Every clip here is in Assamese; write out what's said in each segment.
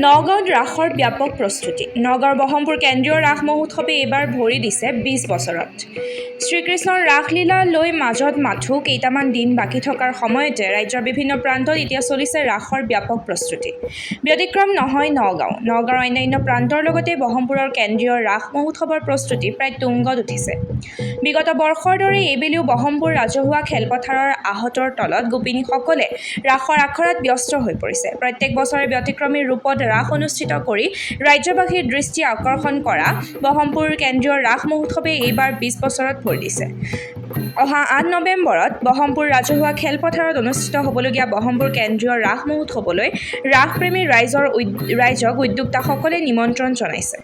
নগাঁৱত ৰাসৰ ব্যাপক প্ৰস্তুতি। নগাঁৱৰ বহমপুৰ কেন্দ্ৰীয় ৰাস মহোৎসৱে এইবাৰ ভৰি দিছে ২০ বছৰত। শ্ৰীকৃষ্ণৰ ৰাসলীলা লৈ মাজত মাথো কেইটামান দিন বাকী থকাৰ সময়তে ৰাজ্যৰ বিভিন্ন প্ৰান্তত এতিয়া চলিছে ৰাসৰ ব্যাপক প্ৰস্তুতি। ব্যতিক্ৰম নহয় নগাঁও। নগাঁৱৰ অন্যান্য প্ৰান্তৰ লগতে বহমপুৰৰ কেন্দ্ৰীয় ৰাস মহোৎসৱৰ প্ৰস্তুতি প্ৰায় তুংগত উঠিছে। বিগত বৰ্ষৰ দৰে এইবেলিও বহমপুৰ ৰাজহুৱা খেলপথাৰৰ আহতৰ তলত গোপিনীসকলে ৰাসৰ আখৰাত ব্যস্ত হৈ পৰিছে। প্ৰত্যেক বছৰে ব্যতিক্ৰমী ৰূপত ৰাস অনুষ্ঠিত কৰি ৰাজ্যবাসীৰ দৃষ্টি আকৰ্ষণ কৰা বহমপুৰ কেন্দ্ৰীয় ৰাস মহোৎসৱে এইবাৰ ২০ বছৰত ভৰি দিছে। অহা ৮ নৱেম্বৰত বহমপুৰ ৰাজহুৱা খেলপথাৰত অনুষ্ঠিত হ'বলগীয়া বহমপুৰ কেন্দ্ৰীয় ৰাস মহোৎসৱলৈ ৰাসপ্ৰেমী ৰাইজক উদ্যোক্তাসকলে নিমন্ত্ৰণ জনাইছে।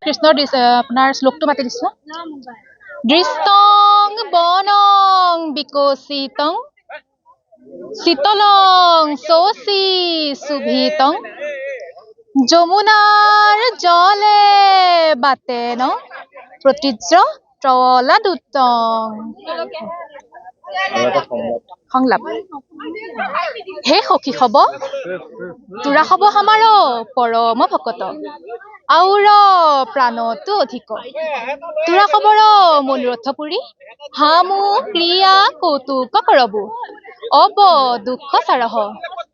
কৃষ্ণৰ আপোনাৰ শ্লোকটো মাতি দিছো। দৃষ্টং বনং বিকশিতং শীতলং শোষি সুভিতং যমুনাৰ জলে বাতেন প্ৰতিজ্ৰ ত্ৰলাদুতং। সংলাপ। হে সখী হব তোৰা হব আমাৰ পৰম ভকত আউৰ প্ৰাণতো অধিক তোৰা খবৰ মনোৰথ পুৰী হামু ক্ৰিয়া কৌতুক কৰবু অব দুঃখ চাৰহ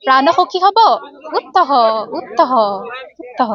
প্ৰাণ সখী হব উত্তহ উত্তহ উত্তহ।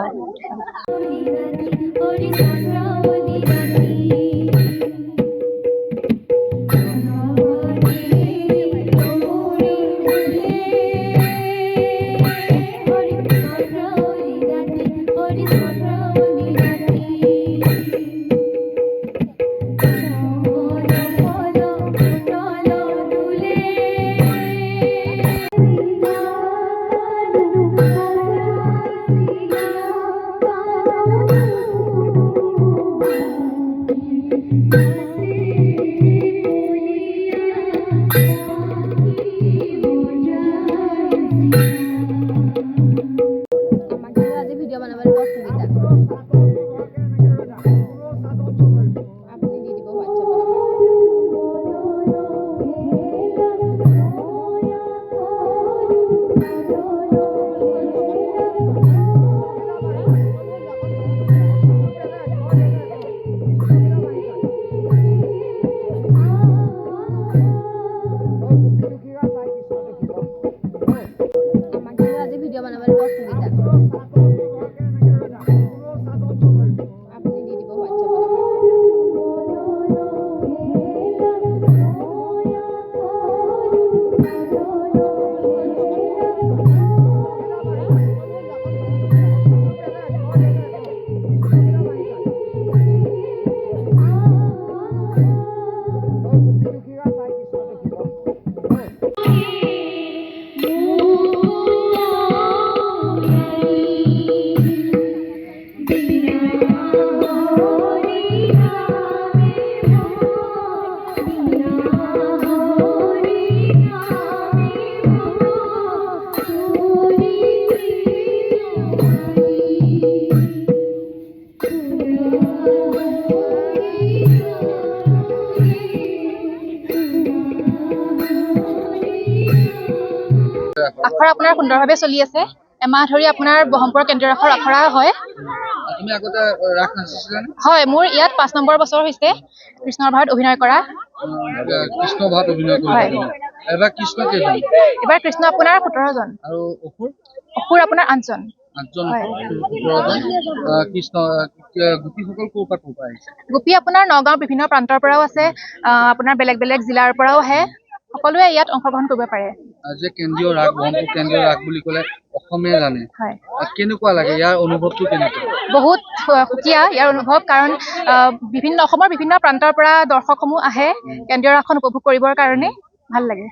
সুন্দৰভাৱে চলি আছে। এমাহ ধৰি আপোনাৰ ব্ৰহ্মপুৰৰ কেন্দ্ৰীয় ৰাসৰ আখৰা হয়। তুমি আগতে ৰাস নাচিছিলানে? হয়, মোৰ ইয়াত 5 নম্বৰ বছৰ হৈছে কৃষ্ণৰ ভাৰত অভিনয় কৰা। কৃষ্ণ ভাত অভিনয় হয়। কৰিলা। এবাৰ কৃষ্ণ কেইজন এইবাৰ কৃষ্ণ আপোনাৰ 17 জন, আৰু অসুৰ অসুৰ আপোনাৰ 8 জন। 8জন হয়। কৃষ্ণ গোপীসকল ক'ৰ পৰা আহিছে? গোপী আপোনাৰ নগাঁৱৰ বিভিন্ন প্ৰান্তৰ পৰাও আছে, আপোনাৰ বেলেগ বেলেগ জিলাৰ পৰাও আহে। সকলোৱে ইয়াত অংশগ্ৰহণ কৰিব পাৰে। যে কেন্দ্ৰীয় ৰাস ব্ৰহ্মপুৰ কেন্দ্ৰীয় ৰাস বুলি ক'লে অসমীয়া জানে, হয়। কেনেকুৱা লাগে, ইয়াৰ অনুভৱটো কেনেকুৱা? বহুত সুকীয়া ইয়াৰ অনুভৱ, কাৰণ অসমৰ বিভিন্ন প্ৰান্তৰ পৰা দৰ্শকসমূহ আহে কেন্দ্ৰীয় ৰাসখন উপভোগ কৰিবৰ কাৰণে। ভাল লাগে।